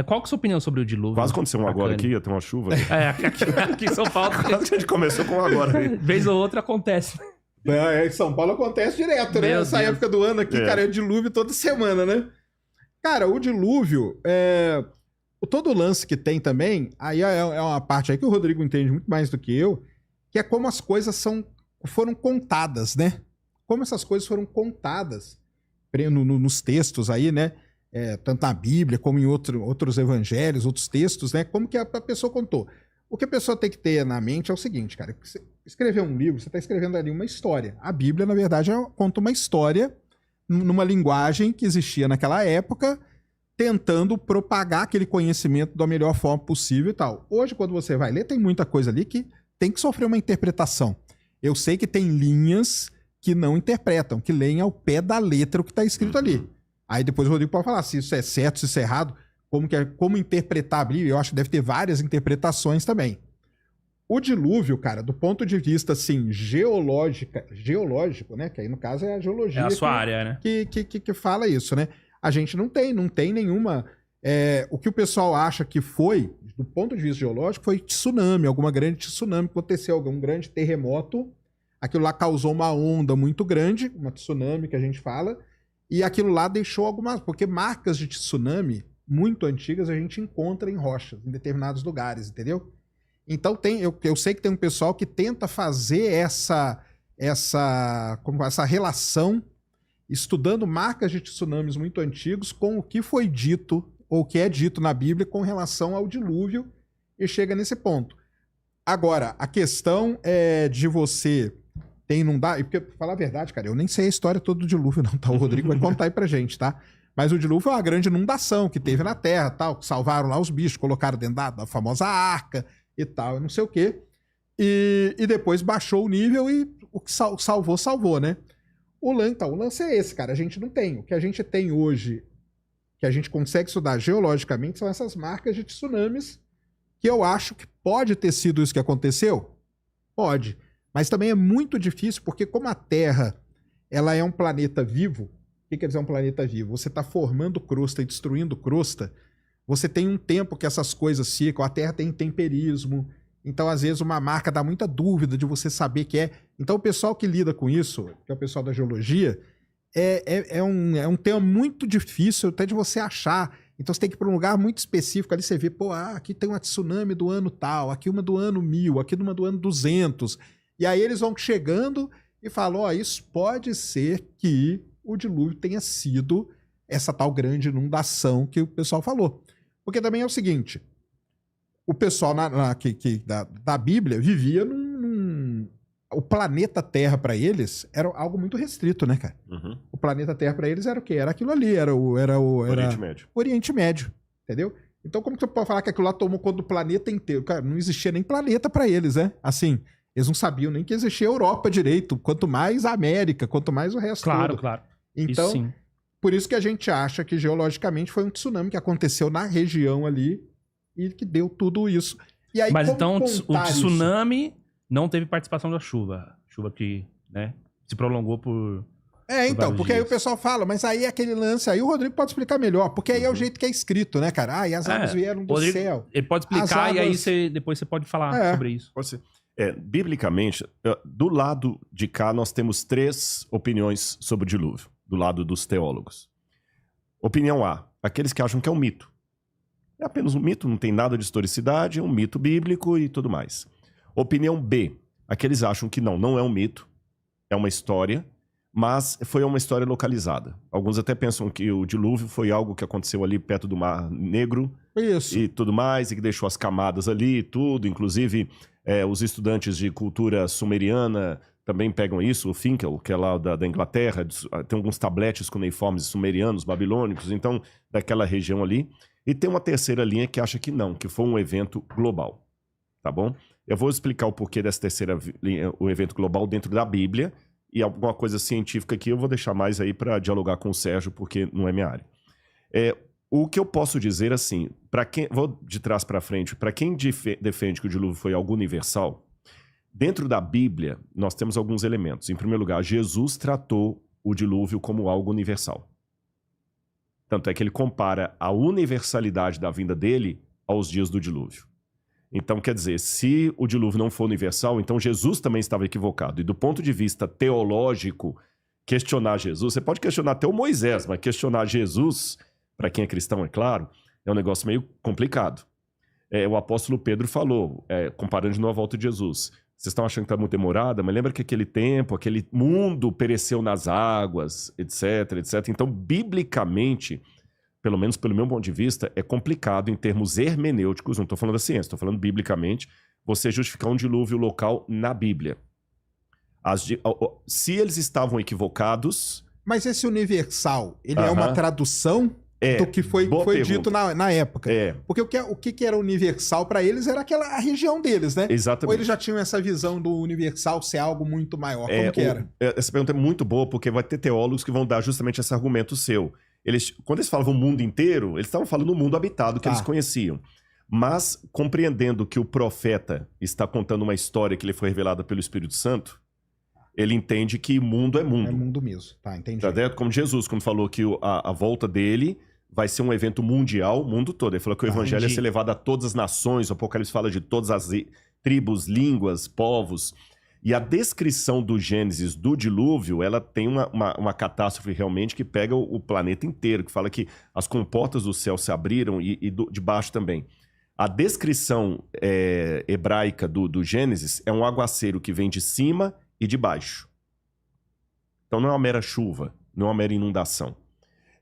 Qual que é a sua opinião sobre o dilúvio? Quase aconteceu um agora Bacana. aqui, ia ter uma chuva. Aqui em São Paulo, Quase que a gente começou com um agora. vez ou outra acontece. Em São Paulo acontece direto, né? Meu Essa Deus. época do ano aqui, cara, é dilúvio toda semana, né? Cara, o dilúvio, todo o lance que tem também, aí é uma parte aí que o Rodrigo entende muito mais do que eu, que é como as coisas foram contadas, né? Como essas coisas foram contadas nos textos aí, né? Tanto na Bíblia como em outros evangelhos, outros textos, né? Como que a pessoa contou. O que a pessoa tem que ter na mente é o seguinte, cara. Você escrever um livro, você está escrevendo ali uma história. A Bíblia, na verdade, conta uma história numa linguagem que existia naquela época, tentando propagar aquele conhecimento da melhor forma possível e tal. Hoje, quando você vai ler, tem muita coisa ali que tem que sofrer uma interpretação. Eu sei que tem linhas que não interpretam, que leem ao pé da letra o que está escrito ali. Aí depois o Rodrigo pode falar se isso é certo, se isso é errado, como interpretar a Bíblia. Eu acho que deve ter várias interpretações também. O dilúvio, cara, do ponto de vista, assim, geológico, né? Que aí, no caso, é a geologia. É a sua área, né? Que fala isso, né? A gente não tem nenhuma... o que o pessoal acha que foi, do ponto de vista geológico, foi tsunami, alguma grande tsunami, aconteceu algum grande terremoto. Aquilo lá causou uma onda muito grande, uma tsunami que a gente fala, e aquilo lá deixou algumas... Porque marcas de tsunami muito antigas a gente encontra em rochas, em determinados lugares, entendeu? Então eu sei que tem um pessoal que tenta fazer essa relação, estudando marcas de tsunamis muito antigos com o que foi dito, ou o que é dito na Bíblia com relação ao dilúvio, e chega nesse ponto. Agora, a questão de você não dá... Porque, pra falar a verdade, cara, eu nem sei a história toda do dilúvio, não, tá? O Rodrigo vai contar aí pra gente, tá? Mas o dilúvio é uma grande inundação que teve na Terra, tal, que salvaram lá os bichos, colocaram dentro da famosa arca e tal, não sei o quê. E depois baixou o nível e o que salvou, né? O lance é esse, cara. A gente não tem. O que a gente tem hoje, que a gente consegue estudar geologicamente, são essas marcas de tsunamis, que eu acho que pode ter sido isso que aconteceu. Pode. Mas também é muito difícil, porque como a Terra ela é um planeta vivo, o que quer dizer um planeta vivo? Você está formando crosta e destruindo crosta, você tem um tempo que essas coisas ficam, a Terra tem temperismo, então às vezes uma marca dá muita dúvida de você saber que é. Então o pessoal que lida com isso, que é o pessoal da geologia, é um tema muito difícil até de você achar. Então você tem que ir para um lugar muito específico ali, você vê, aqui tem uma tsunami do ano tal, aqui uma do ano 1000, aqui uma do ano 200. E aí eles vão chegando e falam, isso pode ser que o dilúvio tenha sido essa tal grande inundação que o pessoal falou. Porque também é o seguinte, o pessoal da Bíblia vivia o planeta Terra para eles era algo muito restrito, né, cara? Uhum. O planeta Terra para eles era o quê? Era aquilo ali, era o Oriente Médio. Oriente Médio, entendeu? Então como que você pode falar que aquilo lá tomou conta do planeta inteiro? Cara, não existia nem planeta para eles, né? Assim, eles não sabiam nem que existia a Europa direito, quanto mais a América, quanto mais o resto todo. Claro. Então, isso sim. por isso que a gente acha que geologicamente foi um tsunami que aconteceu na região ali e que deu tudo isso. E aí, Mas então o isso? tsunami não teve participação da chuva. Chuva que, né, se prolongou por... Então, porque aí o pessoal fala, mas aí é aquele lance, aí o Rodrigo pode explicar melhor, porque aí é o jeito que é escrito, né, cara? E as águas vieram do Rodrigo, céu. Ele pode explicar e aí depois você pode falar sobre isso. Pode ser. Biblicamente, do lado de cá, nós temos 3 opiniões sobre o dilúvio, do lado dos teólogos. Opinião A, aqueles que acham que é um mito. É apenas um mito, não tem nada de historicidade, é um mito bíblico e tudo mais. Opinião B, aqueles acham que não é um mito, é uma história, mas foi uma história localizada. Alguns até pensam que o dilúvio foi algo que aconteceu ali perto do Mar Negro. Isso. E tudo mais, e que deixou as camadas ali e tudo. Inclusive, os estudantes de cultura sumeriana também pegam isso. O Finkel, que é lá da Inglaterra, tem alguns tabletes cuneiformes sumerianos, babilônicos, então, daquela região ali. E tem uma terceira linha que acha que não, que foi um evento global. Tá bom? Eu vou explicar o porquê dessa terceira linha, o evento global dentro da Bíblia. E alguma coisa científica aqui eu vou deixar mais aí para dialogar com o Sérgio, porque não é minha área. O que eu posso dizer assim, vou de trás para frente, para quem defende que o dilúvio foi algo universal, dentro da Bíblia nós temos alguns elementos. Em primeiro lugar, Jesus tratou o dilúvio como algo universal. Tanto é que ele compara a universalidade da vinda dele aos dias do dilúvio. Então, quer dizer, se o dilúvio não for universal, então Jesus também estava equivocado. E do ponto de vista teológico, questionar Jesus, você pode questionar até o Moisés, mas questionar Jesus, para quem é cristão, é claro, é um negócio meio complicado. O apóstolo Pedro falou, comparando de novo a volta de Jesus, vocês estão achando que está muito demorada, mas lembra que aquele tempo, aquele mundo pereceu nas águas, etc, etc. Então, biblicamente, pelo menos pelo meu ponto de vista, é complicado em termos hermenêuticos, não estou falando da ciência, estou falando biblicamente, você justificar um dilúvio local na Bíblia. Se eles estavam equivocados... Mas esse universal, ele é uma tradução do que foi dito na época? Porque o que era universal para eles era a região deles, né? Exatamente. Ou eles já tinham essa visão do universal ser algo muito maior? Como que era? Essa pergunta é muito boa, porque vai ter teólogos que vão dar justamente esse argumento seu. Quando eles falavam o mundo inteiro, eles estavam falando o mundo habitado que eles conheciam. Mas, compreendendo que o profeta está contando uma história que lhe foi revelada pelo Espírito Santo, ele entende que mundo é mundo. É mundo mesmo, entendi. Tá certo? Como Jesus, quando falou que a volta dele vai ser um evento mundial, o mundo todo. Ele falou que o evangelho ia ser levado a todas as nações, o Apocalipse fala de todas as tribos, línguas, povos. E a descrição do Gênesis, do dilúvio, ela tem uma catástrofe realmente que pega o planeta inteiro, que fala que as comportas do céu se abriram e de baixo também. A descrição hebraica do Gênesis é um aguaceiro que vem de cima e de baixo. Então não é uma mera chuva, não é uma mera inundação.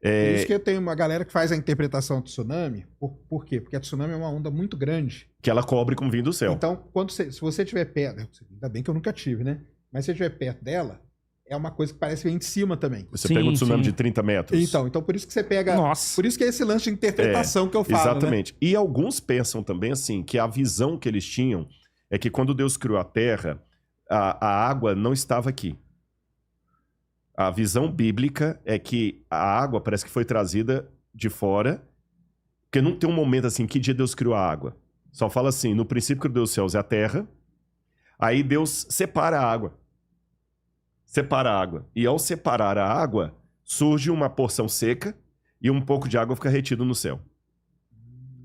Por isso que eu tenho uma galera que faz a interpretação do tsunami. Por quê? Porque a tsunami é uma onda muito grande. Que ela cobre como vindo do céu. Então, se você estiver perto... Ainda bem que eu nunca tive, né? Mas se você estiver perto dela, é uma coisa que parece vir de cima também. Você pega um tsunami de 30 metros. Então por isso que você pega... Nossa. Por isso que é esse lance de interpretação que eu falo, exatamente. Né? E alguns pensam também assim, que a visão que eles tinham é que quando Deus criou a Terra, a água não estava aqui. A visão bíblica é que a água parece que foi trazida de fora, porque não tem um momento assim, que dia Deus criou a água? Só fala assim, no princípio criou Deus os céus e a terra, aí Deus separa a água. Separa a água. E ao separar a água, surge uma porção seca e um pouco de água fica retido no céu.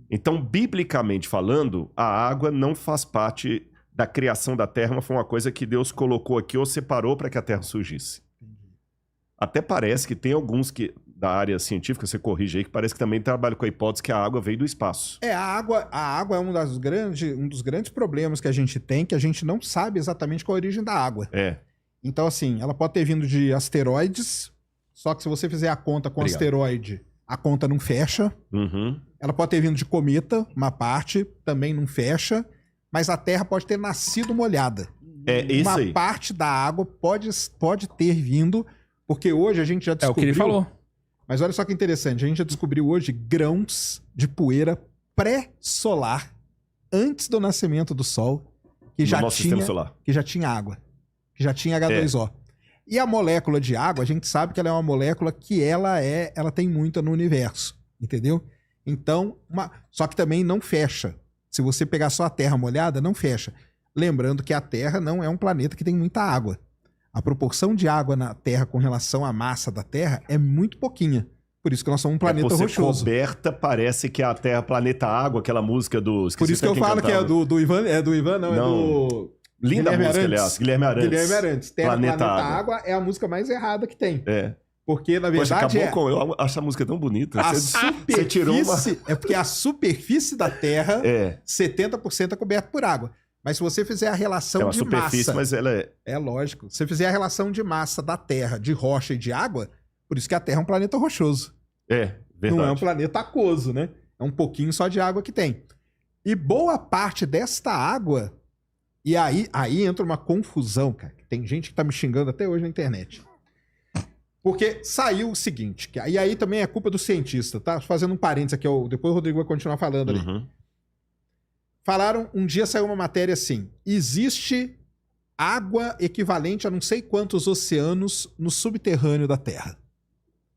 Então, biblicamente falando, a água não faz parte da criação da terra, mas foi uma coisa que Deus colocou aqui ou separou para que a terra surgisse. Até parece que tem alguns que da área científica, você corrige aí, que parece que também trabalham com a hipótese que a água veio do espaço. A água é um dos grandes problemas que a gente tem, que a gente não sabe exatamente qual a origem da água. Então, assim, ela pode ter vindo de asteroides, só que se você fizer a conta com asteroide, a conta não fecha. Ela pode ter vindo de cometa, uma parte, também não fecha. Mas a Terra pode ter nascido molhada. Uma parte da água pode ter vindo... Porque hoje a gente já descobriu... É o que ele falou. Mas olha só que interessante. A gente já descobriu hoje grãos de poeira pré-solar antes do nascimento do Sol que já tinha água. Que já tinha H2O. E a molécula de água, a gente sabe que ela é uma molécula que ela tem muita no universo. Entendeu? Então, só que também não fecha. Se você pegar só a Terra molhada, não fecha. Lembrando que a Terra não é um planeta que tem muita água. A proporção de água na Terra com relação à massa da Terra é muito pouquinha. Por isso que nós somos um planeta rochoso. Coberta, parece que a Terra, planeta água, aquela música do... Por isso que eu falo que é do Ivan. É do Ivan, não. É do... Linda música, aliás. Guilherme Arantes. Terra, planeta água é a música mais errada que tem. Porque, na verdade, eu acho a música tão bonita. Você tirou uma... É porque a superfície da Terra, 70% é coberta por água. Mas se você fizer a relação de massa... mas ela É lógico. Se você fizer a relação de massa da Terra, de rocha e de água, por isso que a Terra é um planeta rochoso. Verdade. Não é um planeta aquoso, né? É um pouquinho só de água que tem. E boa parte desta água... E aí entra uma confusão, cara. Tem gente que tá me xingando até hoje na internet. Porque saiu o seguinte... E aí também é culpa do cientista, tá? Fazendo um parênteses aqui. Depois o Rodrigo vai continuar falando ali. Falaram, um dia saiu uma matéria assim, existe água equivalente a não sei quantos oceanos no subterrâneo da Terra.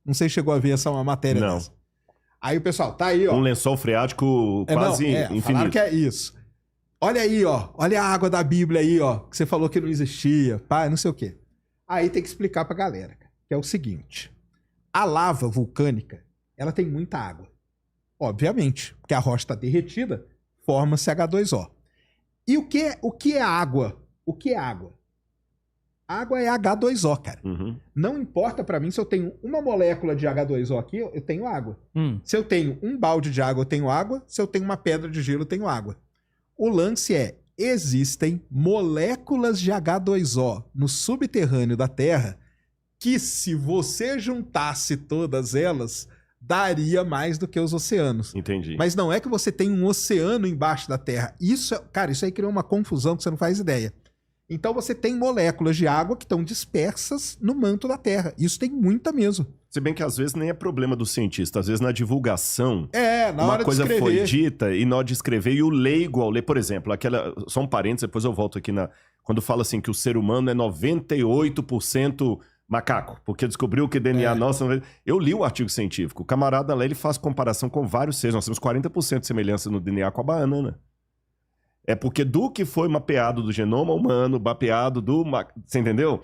Não sei se chegou a ver essa uma matéria dessa. Aí o pessoal, tá aí, ó. Um lençol freático quase infinito. Falaram que é isso. Olha aí, ó. Olha a água da Bíblia aí, ó. Que você falou que não existia, pá, não sei o quê. Aí tem que explicar pra galera, que é o seguinte. A lava vulcânica, ela tem muita água. Obviamente, porque a rocha está derretida, forma-se H2O. E o que é água? O que é água? Água é H2O, cara. Uhum. Não importa pra mim se eu tenho uma molécula de H2O aqui, eu tenho água. Se eu tenho um balde de água, eu tenho água. Se eu tenho uma pedra de gelo, eu tenho água. O lance é, existem moléculas de H2O no subterrâneo da Terra que, se você juntasse todas elas, daria mais do que os oceanos. Entendi. Mas não é que você tem um oceano embaixo da Terra. Cara, isso aí criou uma confusão que você não faz ideia. Então você tem moléculas de água que estão dispersas no manto da Terra. Isso tem muita mesmo. Se bem que às vezes nem é problema do cientista. Às vezes na divulgação, na uma hora coisa de escrever. foi dita e na hora de escrever, e o leigo ao ler, por exemplo, só um parênteses, depois eu volto aqui quando fala assim que o ser humano é 98% macaco, porque descobriu que DNA nosso... Eu li o artigo científico. O camarada lá, ele faz comparação com vários seres. Nós temos 40% de semelhança no DNA com a banana. É porque do que foi mapeado do genoma humano, mapeado você entendeu?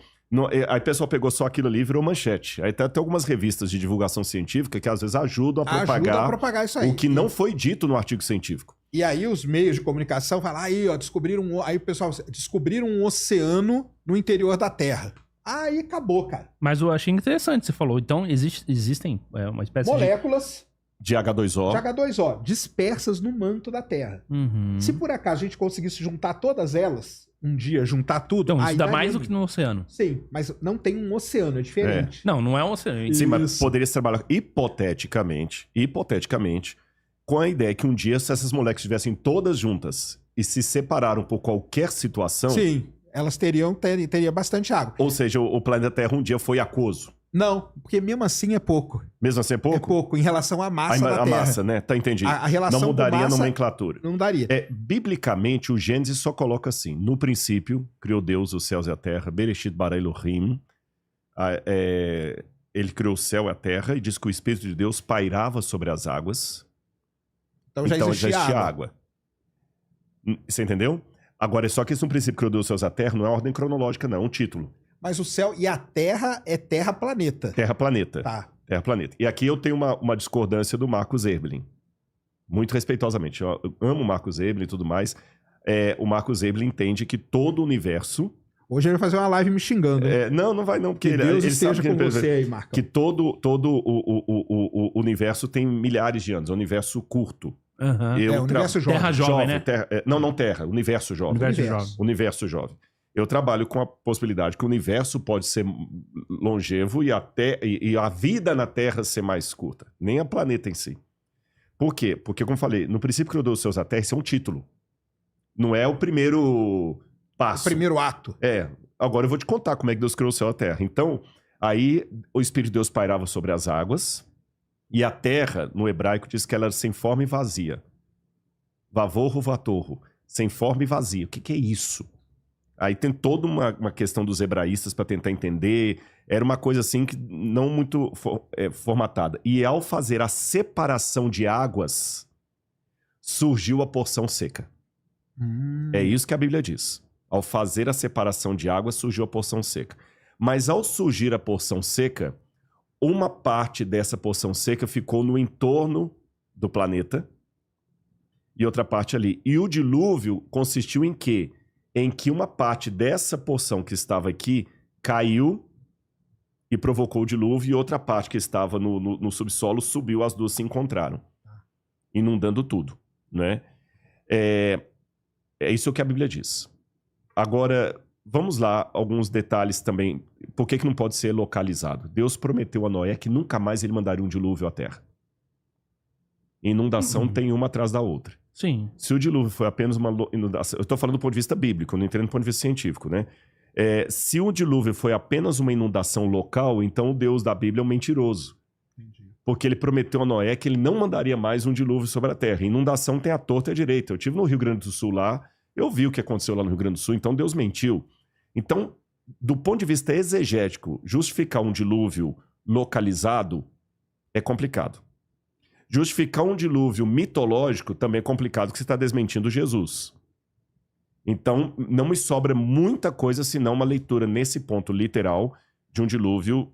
Aí o pessoal pegou só aquilo ali e virou manchete. Aí tem algumas revistas de divulgação científica que às vezes ajudam a propagar isso aí. o que não foi dito no artigo científico. E aí os meios de comunicação falam, aí o pessoal, descobriram um oceano no interior da Terra. Aí acabou, cara. Mas eu achei interessante, você falou. Então existem uma espécie moléculas de H2O. De H2O, dispersas no manto da Terra. Se por acaso a gente conseguisse juntar todas elas, um dia juntar tudo... Então, isso dá mais do que no oceano. Sim, mas não tem um oceano, é diferente. Não é um oceano. Sim, mas poderia se trabalhar hipoteticamente, com a ideia que um dia, se essas moléculas estivessem todas juntas e se separaram por qualquer situação... Sim, elas teria bastante água. Ou seja, o planeta Terra um dia foi aquoso. Não, porque mesmo assim é pouco. Mesmo assim é pouco? É pouco, em relação à massa da Terra. A massa, né? Tá entendido. A relação não mudaria massa, a nomenclatura. Não daria. Biblicamente, o Gênesis só coloca assim. No princípio, criou Deus os céus e a terra. Bereshit bara Elohim. Ele criou o céu e a terra e diz que o Espírito de Deus pairava sobre as águas. Então já existia água. Você entendeu? Agora, só que esse é um princípio que criou Deus os céus e a terra, não é ordem cronológica, não. É um título. Mas o céu e a Terra é Terra-planeta. Terra-planeta. Tá. Terra-planeta. E aqui eu tenho uma discordância do Marcos Eberlin. Muito respeitosamente. Eu amo o Marcos Eberlin e tudo mais. O Marcos Eberlin entende que todo o universo... Hoje ele vai fazer uma live me xingando. Não vai não. Porque que Deus ele esteja sabe com você aí, Marcos. Que todo o universo tem milhares de anos. É um universo curto. O universo jovem. Terra jovem, né? Não terra. Universo jovem. Universo jovem. Eu trabalho com a possibilidade que o universo pode ser longevo e a vida na Terra ser mais curta. Nem a planeta em si. Por quê? Porque, como falei, no princípio criou Deus os céus e a terra, isso é um título. Não é o primeiro passo. O primeiro ato. Agora eu vou te contar como é que Deus criou o céu e a terra. Então, aí o Espírito de Deus pairava sobre as águas e a terra, no hebraico, diz que ela era sem forma e vazia. Vavorro, vatorro. Sem forma e vazia. O que é isso? Aí tem toda uma questão dos hebraístas para tentar entender. Era uma coisa assim que não muito formatada. E ao fazer a separação de águas, surgiu a porção seca. É isso que a Bíblia diz. Ao fazer a separação de águas, surgiu a porção seca. Mas ao surgir a porção seca, uma parte dessa porção seca ficou no entorno do planeta e outra parte ali. E o dilúvio consistiu em quê? Em que uma parte dessa porção que estava aqui caiu e provocou o dilúvio, e outra parte que estava no subsolo subiu, as duas se encontraram, inundando tudo, né? É isso que a Bíblia diz. Agora, vamos lá, alguns detalhes também. Por que não pode ser localizado? Deus prometeu a Noé que nunca mais ele mandaria um dilúvio à terra. Inundação tem uma atrás da outra. Sim. Se o dilúvio foi apenas uma inundação... Eu estou falando do ponto de vista bíblico, não entendo do ponto de vista científico, né? Se o dilúvio foi apenas uma inundação local, então o Deus da Bíblia é um mentiroso. Entendi. Porque ele prometeu a Noé que ele não mandaria mais um dilúvio sobre a terra. Inundação tem a torta e a direita. Eu estive no Rio Grande do Sul lá, eu vi o que aconteceu lá no Rio Grande do Sul, então Deus mentiu. Então, do ponto de vista exegético, justificar um dilúvio localizado é complicado. Justificar um dilúvio mitológico também é complicado, porque você está desmentindo Jesus. Então, não me sobra muita coisa, senão uma leitura nesse ponto literal de um dilúvio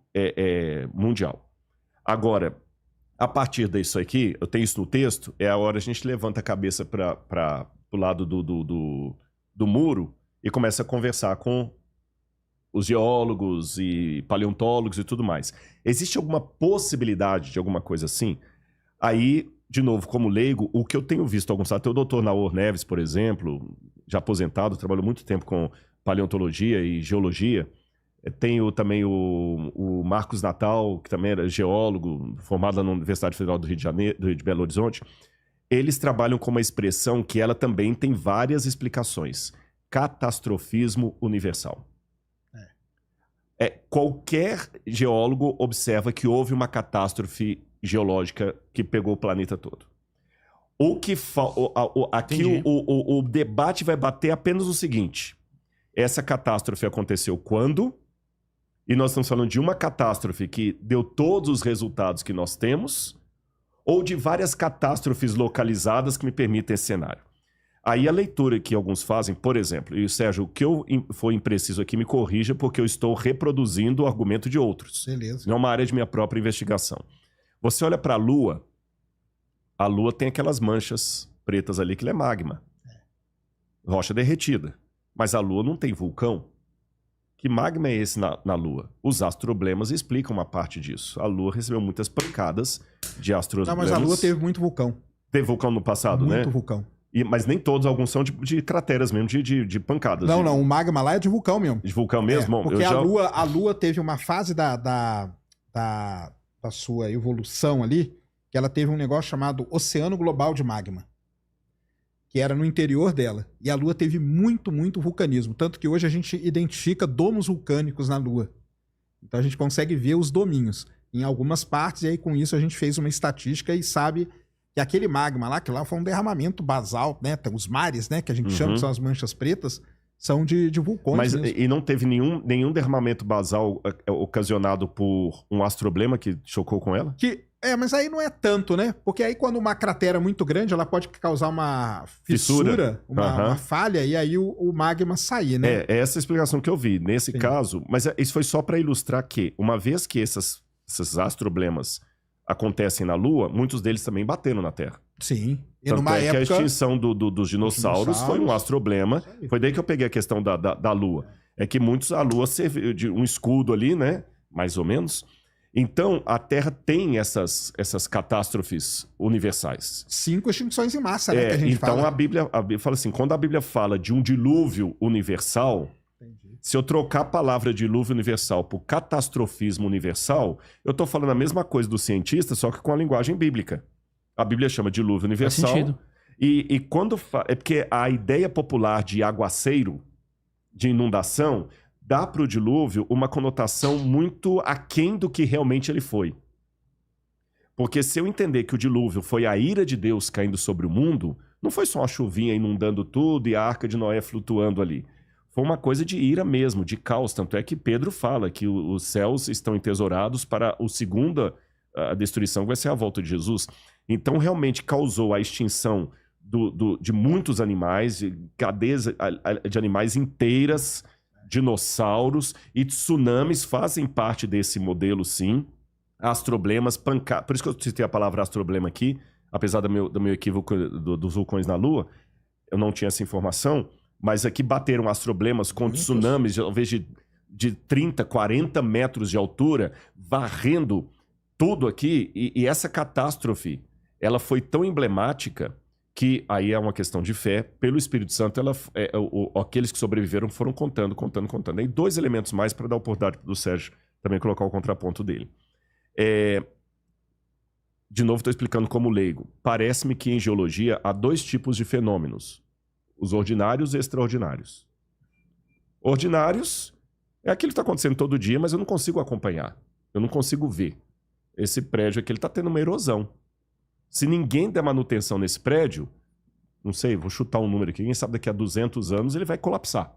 mundial. Agora, A partir disso aqui, eu tenho isso no texto, é a hora a gente levanta a cabeça para o lado do muro e começa a conversar com os geólogos e paleontólogos e tudo mais. Existe alguma possibilidade de alguma coisa assim? Aí, de novo, como leigo, o que eu tenho visto alguns... Até o doutor Naor Neves, por exemplo, já aposentado, trabalhou muito tempo com paleontologia e geologia. Tenho também o Marcos Natal, que também era geólogo, formado lá na Universidade Federal do Rio de Janeiro, de Belo Horizonte. Eles trabalham com uma expressão que ela também tem várias explicações. Catastrofismo universal. Qualquer geólogo observa que houve uma catástrofe geológica que pegou o planeta todo. Aqui o debate vai bater apenas o seguinte: essa catástrofe aconteceu quando? E nós estamos falando de uma catástrofe que deu todos os resultados que nós temos, ou de várias catástrofes localizadas que me permitem esse cenário. Aí a leitura que alguns fazem, por exemplo, e Sérgio, o que eu for impreciso aqui me corrija, porque eu estou reproduzindo o argumento de outros. Beleza. Não é uma área de minha própria investigação. Você olha para a Lua tem aquelas manchas pretas ali, que é magma. Rocha derretida. Mas a Lua não tem vulcão. Que magma é esse na Lua? Os astroblemas explicam uma parte disso. A Lua recebeu muitas pancadas de astroblemas. Não, mas a Lua teve muito vulcão. Teve vulcão no passado, né? Muito vulcão. Mas nem todos, alguns são de crateras mesmo, de pancadas. Não, o magma lá é de vulcão mesmo. De vulcão mesmo? Porque a Lua teve uma fase da sua evolução ali, que ela teve um negócio chamado Oceano Global de Magma, que era no interior dela. E a Lua teve muito, muito vulcanismo. Tanto que hoje a gente identifica domos vulcânicos na Lua. Então a gente consegue ver os dominhos em algumas partes, e aí com isso a gente fez uma estatística e sabe que aquele magma lá, que lá foi um derramamento basal, né? Os mares, né? Que a gente chama, que são as manchas pretas, são de vulcões. Mas mesmo. E não teve nenhum derramamento basal ocasionado por um astroblema que chocou com ela? Mas aí não é tanto, né? Porque aí quando uma cratera muito grande, ela pode causar uma fissura. Uma falha, e aí o magma sair, né? É essa a explicação que eu vi. Nesse caso, mas isso foi só para ilustrar que, uma vez que esses astroblemas acontecem na Lua, muitos deles também bateram na Terra. Sim. E Tanto numa que a extinção dos dinossauros foi um astroblema. Foi daí que eu peguei a questão da Lua. É que a Lua serviu de um escudo ali, né? Mais ou menos. Então, a Terra tem essas catástrofes universais. 5 extinções em massa, né? Que a gente fala. A Bíblia fala assim, quando a Bíblia fala de um dilúvio universal... Entendi. Se eu trocar a palavra dilúvio universal por catastrofismo universal, eu estou falando a mesma coisa do cientista, só que com a linguagem bíblica. A Bíblia chama de dilúvio universal. Faz sentido. E quando... É porque a ideia popular de aguaceiro, de inundação, dá para o dilúvio uma conotação muito aquém do que realmente ele foi. Porque se eu entender que o dilúvio foi a ira de Deus caindo sobre o mundo, não foi só uma chuvinha inundando tudo e a arca de Noé flutuando ali. Foi uma coisa de ira mesmo, de caos. Tanto é que Pedro fala que os céus estão entesourados para a segunda destruição, que vai ser a volta de Jesus. Então, realmente causou a extinção de muitos animais, de cadeias de animais inteiras, dinossauros, e tsunamis fazem parte desse modelo, sim. Astroblemas, por isso que eu citei a palavra astroblema aqui, apesar do meu equívoco dos vulcões na Lua, eu não tinha essa informação. Mas aqui bateram astroblemas com tsunamis, talvez de 30, 40 metros de altura, varrendo tudo aqui. E essa catástrofe, ela foi tão emblemática que, aí é uma questão de fé, pelo Espírito Santo, aqueles que sobreviveram foram contando. E 2 elementos mais para dar a oportunidade do Sérgio também colocar o contraponto dele. De novo, estou explicando como leigo. Parece-me que em geologia há 2 tipos de fenômenos. Os ordinários e extraordinários. Ordinários é aquilo que está acontecendo todo dia, mas eu não consigo acompanhar. Eu não consigo ver. Esse prédio aqui está tendo uma erosão. Se ninguém der manutenção nesse prédio, não sei, vou chutar um número aqui, quem sabe daqui a 200 anos ele vai colapsar.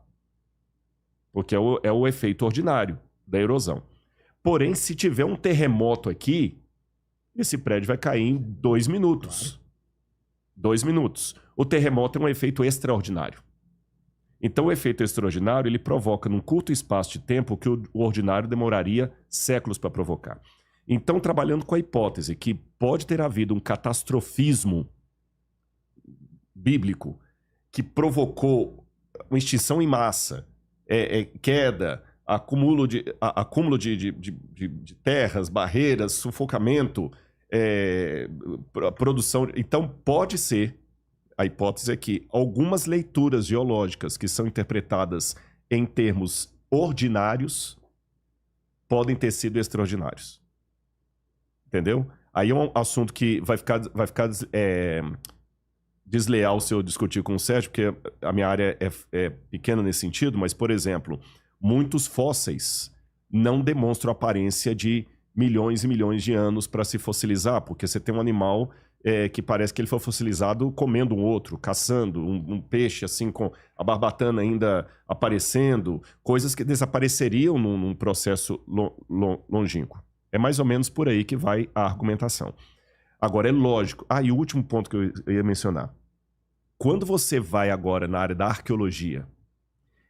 Porque é o efeito ordinário da erosão. Porém, se tiver um terremoto aqui, esse prédio vai cair em 2 minutos. 2 minutos. O terremoto é um efeito extraordinário. Então, o efeito extraordinário, ele provoca num curto espaço de tempo que o ordinário demoraria séculos para provocar. Então, trabalhando com a hipótese que pode ter havido um catastrofismo bíblico que provocou uma extinção em massa, queda, acúmulo de terras, barreiras, sufocamento, produção. Então, pode ser, a hipótese é que algumas leituras geológicas que são interpretadas em termos ordinários podem ter sido extraordinários. Entendeu? Aí é um assunto que vai ficar desleal se eu discutir com o Sérgio, porque a minha área é pequena nesse sentido, mas, por exemplo, muitos fósseis não demonstram aparência de milhões e milhões de anos para se fossilizar, porque você tem um animal que parece que ele foi fossilizado comendo um outro, caçando, um peixe assim com a barbatana ainda aparecendo, coisas que desapareceriam num processo longínquo. É mais ou menos por aí que vai a argumentação. Agora, é lógico. E o último ponto que eu ia mencionar. Quando você vai agora na área da arqueologia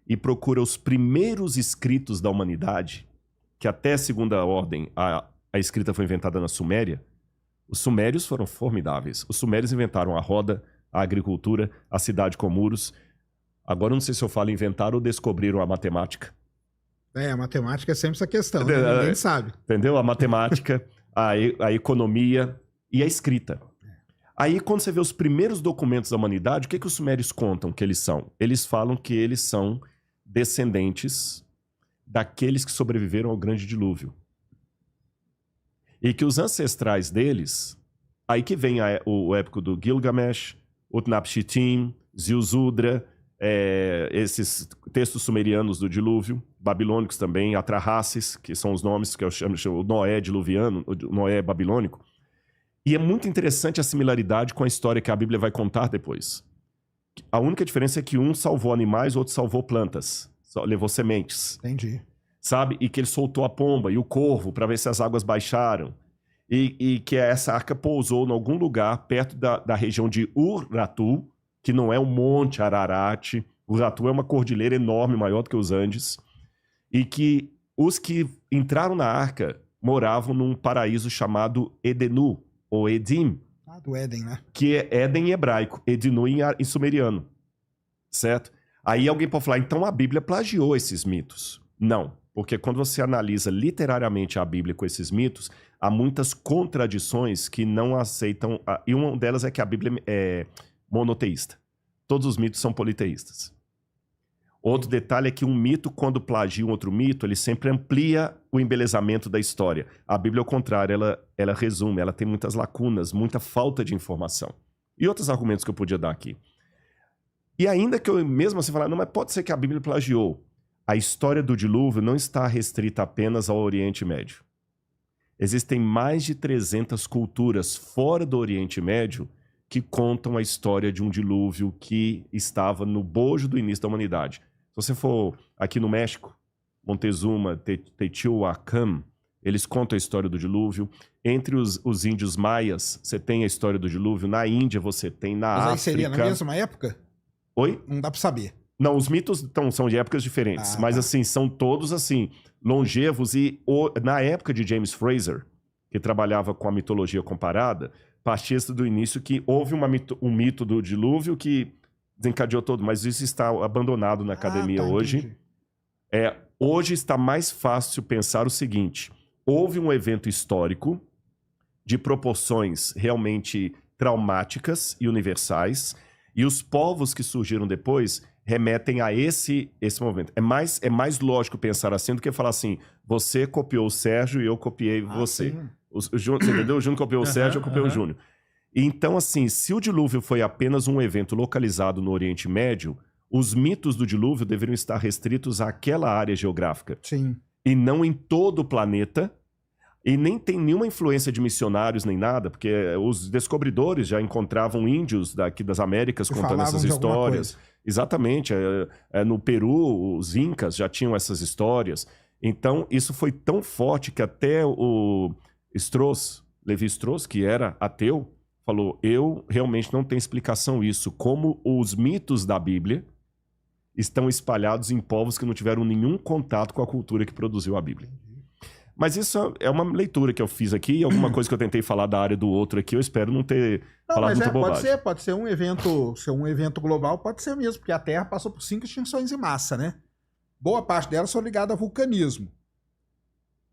e procura os primeiros escritos da humanidade, que até a segunda ordem a escrita foi inventada na Suméria, os sumérios foram formidáveis. Os sumérios inventaram a roda, a agricultura, a cidade com muros. Agora, não sei se eu falo inventaram ou descobriram a matemática. A matemática é sempre essa questão, né? Ninguém sabe. Entendeu? A matemática, a economia e a escrita. Aí, quando você vê os primeiros documentos da humanidade, o que os sumérios contam que eles são? Eles falam que eles são descendentes daqueles que sobreviveram ao grande dilúvio. E que os ancestrais deles, aí que vem o épico do Gilgamesh, Utnapishtim, Ziusudra, esses textos sumerianos do dilúvio, babilônicos também, Atrahasis, que são os nomes que eu chamo o Noé diluviano, o Noé babilônico. E é muito interessante a similaridade com a história que a Bíblia vai contar depois. A única diferença é que um salvou animais, o outro salvou plantas, levou sementes. Entendi. Sabe? E que ele soltou a pomba e o corvo para ver se as águas baixaram. E que essa arca pousou em algum lugar perto da região de Urartu, que não é o Monte Ararat. Urartu é uma cordilheira enorme, maior do que os Andes. E que os que entraram na arca moravam num paraíso chamado Edenu, ou Edim. Do Éden, né? Que é Éden em hebraico, Edenu em sumeriano. Certo? Aí alguém pode falar, então a Bíblia plagiou esses mitos. Não. Porque quando você analisa literariamente a Bíblia com esses mitos, há muitas contradições que não aceitam... E uma delas é que a Bíblia é monoteísta. Todos os mitos são politeístas. Outro detalhe é que um mito, quando plagia um outro mito, ele sempre amplia o embelezamento da história. A Bíblia, ao contrário, ela resume, ela tem muitas lacunas, muita falta de informação. E outros argumentos que eu podia dar aqui. E ainda que eu mesmo assim falar, não, mas pode ser que a Bíblia plagiou. A história do dilúvio não está restrita apenas ao Oriente Médio. Existem mais de 300 culturas fora do Oriente Médio que contam a história de um dilúvio que estava no bojo do início da humanidade. Se você for aqui no México, Montezuma, Teotihuacan, eles contam a história do dilúvio. Entre os índios maias, você tem a história do dilúvio. Na Índia, você tem. Na África... Mas aí seria na mesma época? Oi? Não dá pra saber. Não, os mitos são de épocas diferentes, mas assim, são todos assim, longevos e na época de James Fraser, que trabalhava com a mitologia comparada, partia-se do início que houve um mito do dilúvio que desencadeou todo, mas isso está abandonado na academia hoje. Hoje está mais fácil pensar o seguinte, houve um evento histórico de proporções realmente traumáticas e universais, e os povos que surgiram depois remetem a esse momento. É mais lógico pensar assim do que falar assim, você copiou o Sérgio e eu copiei você. Você entendeu? O Júnior copiou o Sérgio, eu copiei o Júnior. Então, assim, se o dilúvio foi apenas um evento localizado no Oriente Médio, os mitos do dilúvio deveriam estar restritos àquela área geográfica. Sim. E não em todo o planeta. E nem tem nenhuma influência de missionários nem nada, porque os descobridores já encontravam índios daqui das Américas contando essas histórias. Exatamente. No Peru, os incas já tinham essas histórias. Então, isso foi tão forte que até o Levi Strauss, que era ateu, falou, eu realmente não tenho explicação isso. Como os mitos da Bíblia estão espalhados em povos que não tiveram nenhum contato com a cultura que produziu a Bíblia. Mas isso é uma leitura que eu fiz aqui e alguma coisa que eu tentei falar da área do outro aqui, eu espero não ter falado muita bobagem. Pode ser um evento global, pode ser mesmo, porque a Terra passou por 5 extinções em massa, né? Boa parte delas são ligadas a vulcanismo.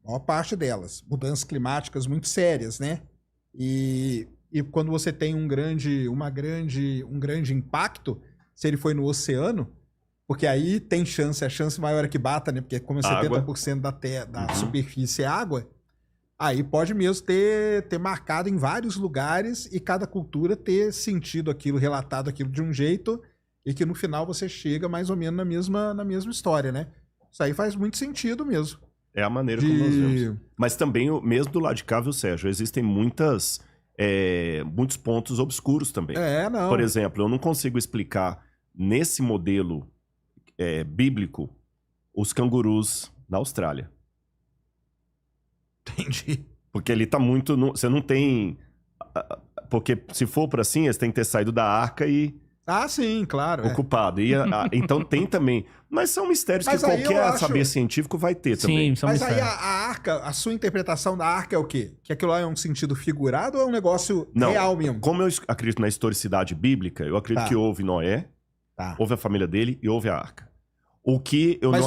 Maior parte delas. Mudanças climáticas muito sérias, né? E quando você tem um grande impacto, se ele foi no oceano, porque aí tem chance, a chance maior é que bata, né? Porque como 70% da superfície é água, aí pode mesmo ter marcado em vários lugares e cada cultura ter sentido aquilo, relatado aquilo de um jeito e que no final você chega mais ou menos na mesma história, né? Isso aí faz muito sentido mesmo. É a maneira como nós vemos. Mas também, mesmo do lado de cá, viu, Sérgio, existem muitos pontos obscuros também. Não. Por exemplo, eu não consigo explicar nesse modelo bíblico os cangurus na Austrália. Entendi. Porque ele tá muito... Você não tem... Porque se for por assim, eles têm que ter saído da arca e... Ah, sim, claro. Ocupado. Então tem também... Mas são mistérios que qualquer saber científico vai ter também. Sim, mas aí a arca, a sua interpretação da arca é o quê? Que aquilo lá é um sentido figurado ou é um negócio real mesmo? Como eu acredito na historicidade bíblica, eu acredito que houve Noé, houve a família dele e houve a arca. O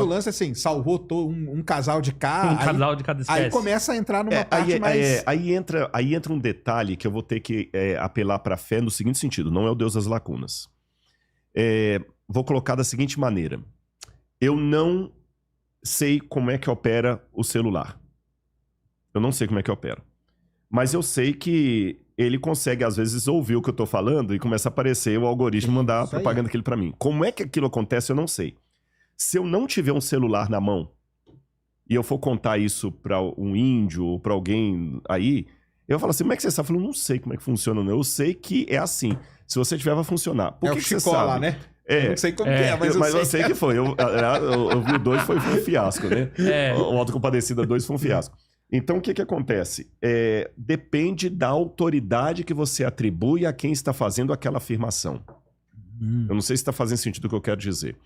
lance é assim, salvou um casal de cada... casal de cada espécie. Aí começa a entrar numa parte mais... Aí entra um detalhe que eu vou ter que apelar para a fé no seguinte sentido. Não é o Deus das lacunas. Vou colocar da seguinte maneira. Eu não sei como é que opera o celular. Eu não sei como é que opera. Mas eu sei que ele consegue, às vezes, ouvir o que eu tô falando e começa a aparecer o algoritmo mandar propaganda aquilo para mim. Como é que aquilo acontece, eu não sei. Se eu não tiver um celular na mão e eu for contar isso para um índio ou para alguém aí, eu falo assim, como é que você sabe? Eu falo, não sei como é que funciona, não. Eu sei que é assim. Se você tiver, vai funcionar. Por que você sabe? Lá, né? Eu não sei como é, mas eu sei que foi. Eu vi o 2, foi um fiasco, né? O Autocompadecida 2 foi um fiasco. Então, o que acontece? Depende da autoridade que você atribui a quem está fazendo aquela afirmação. Eu não sei se está fazendo sentido o que eu quero dizer.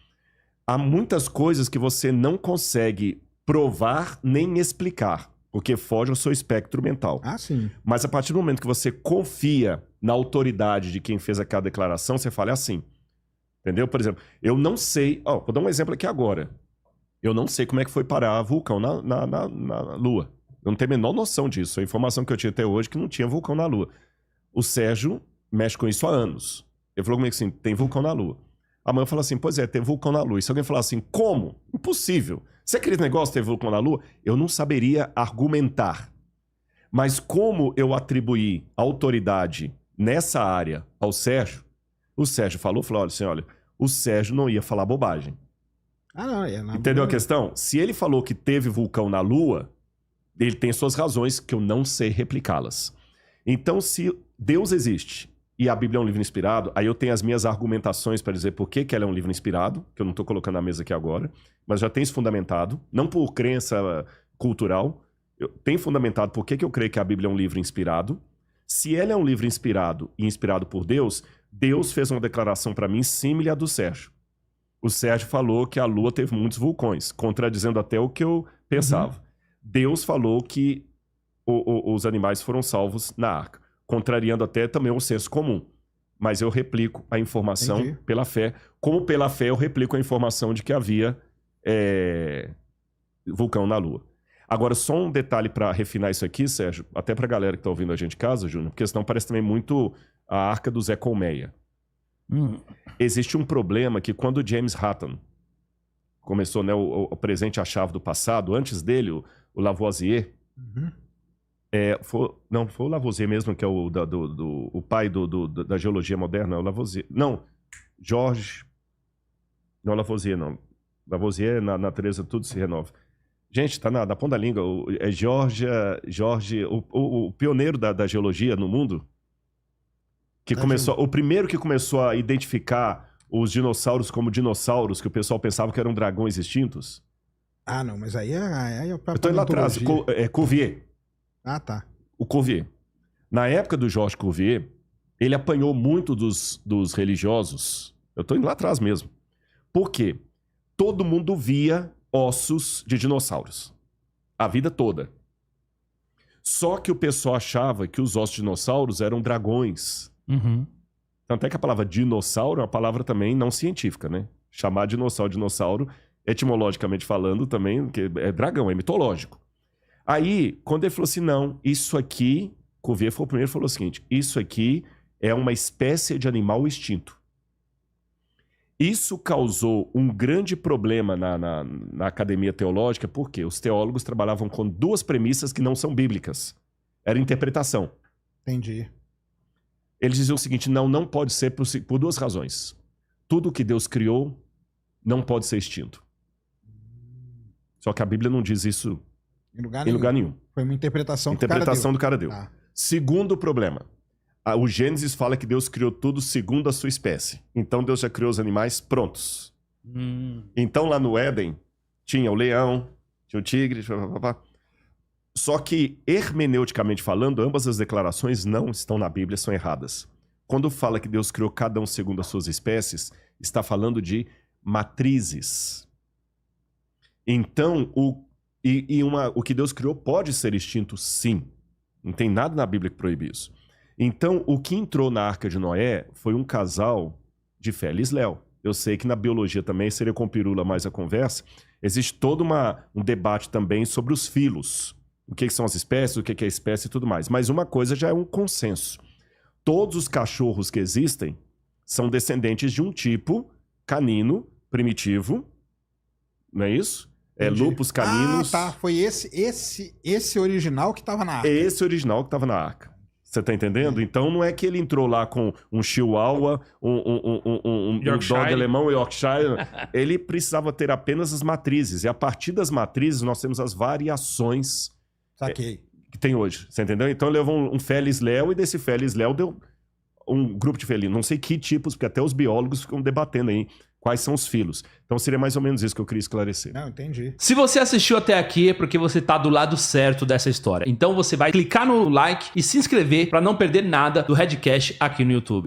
Há muitas coisas que você não consegue provar nem explicar, porque foge ao seu espectro mental. Ah, sim. Mas a partir do momento que você confia na autoridade de quem fez aquela declaração, você fala assim. Entendeu? Por exemplo, eu não sei... vou dar um exemplo aqui agora. Eu não sei como é que foi parar vulcão na Lua. Eu não tenho a menor noção disso. A informação que eu tinha até hoje é que não tinha vulcão na Lua. O Sérgio mexe com isso há anos. Ele falou comigo assim, tem vulcão na Lua. Amanhã eu falo assim, pois é, tem vulcão na Lua. E se alguém falar assim, como? Impossível. Você acredita no negócio de ter vulcão na Lua? Eu não saberia argumentar. Mas como eu atribuí autoridade nessa área ao Sérgio, o Sérgio falou assim, olha, o Sérgio não ia falar bobagem. Não. Entendeu a questão? Se ele falou que teve vulcão na Lua, ele tem suas razões que eu não sei replicá-las. Então, se Deus existe e a Bíblia é um livro inspirado, aí eu tenho as minhas argumentações para dizer por que ela é um livro inspirado, que eu não estou colocando na mesa aqui agora, mas já tenho isso fundamentado, não por crença cultural, eu tenho fundamentado por que eu creio que a Bíblia é um livro inspirado. Se ela é um livro inspirado e inspirado por Deus, Deus fez uma declaração para mim similar à do Sérgio. O Sérgio falou que a Lua teve muitos vulcões, contradizendo até o que eu pensava. Deus falou que os animais foram salvos na arca, contrariando até também o senso comum. Mas eu replico a informação pela fé. Como pela fé eu replico a informação de que havia vulcão na Lua. Agora, só um detalhe para refinar isso aqui, Sérgio, até para a galera que está ouvindo a gente em casa, Júnior, porque senão parece também muito a arca do Zé Colmeia. Existe um problema que quando James Hutton começou, né, o presente a chave do passado, antes dele, o Lavoisier, foi o Lavoisier mesmo, que é o pai da geologia moderna, o Lavoisier. Não, Jorge... Não, Lavoisier não. Lavoisier, na natureza, tudo se renova. Gente, tá na ponta da língua. É Jorge, o pioneiro da geologia no mundo, que começou, o primeiro que começou a identificar os dinossauros como dinossauros, que o pessoal pensava que eram dragões extintos. Ah, não, mas aí é eu tô lá atrás, Cuvier. Ah, tá. O Cuvier. Na época do Georges Cuvier, ele apanhou muito dos religiosos. Eu tô indo lá atrás mesmo. Por quê? Todo mundo via ossos de dinossauros. A vida toda. Só que o pessoal achava que os ossos de dinossauros eram dragões. Uhum. Tanto é que a palavra dinossauro é uma palavra também não científica, né? Chamar dinossauro, etimologicamente falando, também, que é dragão, é mitológico. Aí, quando ele falou assim, não, isso aqui, Cuvier foi o primeiro que falou o seguinte, isso aqui é uma espécie de animal extinto. Isso causou um grande problema na academia teológica, porque os teólogos trabalhavam com duas premissas que não são bíblicas. Era interpretação. Entendi. Eles diziam o seguinte, não pode ser por duas razões. Tudo que Deus criou não pode ser extinto. Só que a Bíblia não diz isso Em lugar em lugar nenhum. Foi uma interpretação que Interpretação do cara deu. Ah. Segundo problema. O Gênesis fala que Deus criou tudo segundo a sua espécie. Então Deus já criou os animais prontos. Então lá no Éden tinha o leão, tinha o tigre, Só que hermeneuticamente falando, ambas as declarações não estão na Bíblia, são erradas. Quando fala que Deus criou cada um segundo as suas espécies, está falando de matrizes. Então, o que Deus criou pode ser extinto, sim. Não tem nada na Bíblia que proíbe isso. Então, o que entrou na Arca de Noé foi um casal de Fé e Léo. Eu sei que na biologia também, seria com pirula mais a conversa, existe todo um debate também sobre os filos. O que são as espécies, o que é espécie e tudo mais. Mas uma coisa já é um consenso. Todos os cachorros que existem são descendentes de um tipo canino, primitivo, não é isso? Entendi. Lupus caninos. Ah, tá. Foi esse original que estava na arca. É esse original que estava na arca. Você tá entendendo? Então não é que ele entrou lá com um chihuahua, um dog alemão, Yorkshire. Ele precisava ter apenas as matrizes. E a partir das matrizes nós temos as variações que tem hoje. Você entendeu? Então ele levou um Felis Léo e desse Felis Léo deu um grupo de felinos. Não sei que tipos, porque até os biólogos ficam debatendo aí quais são os filos. Então seria mais ou menos isso que eu queria esclarecer. Não, entendi. Se você assistiu até aqui é porque você tá do lado certo dessa história. Então você vai clicar no like e se inscrever para não perder nada do Redcast aqui no YouTube.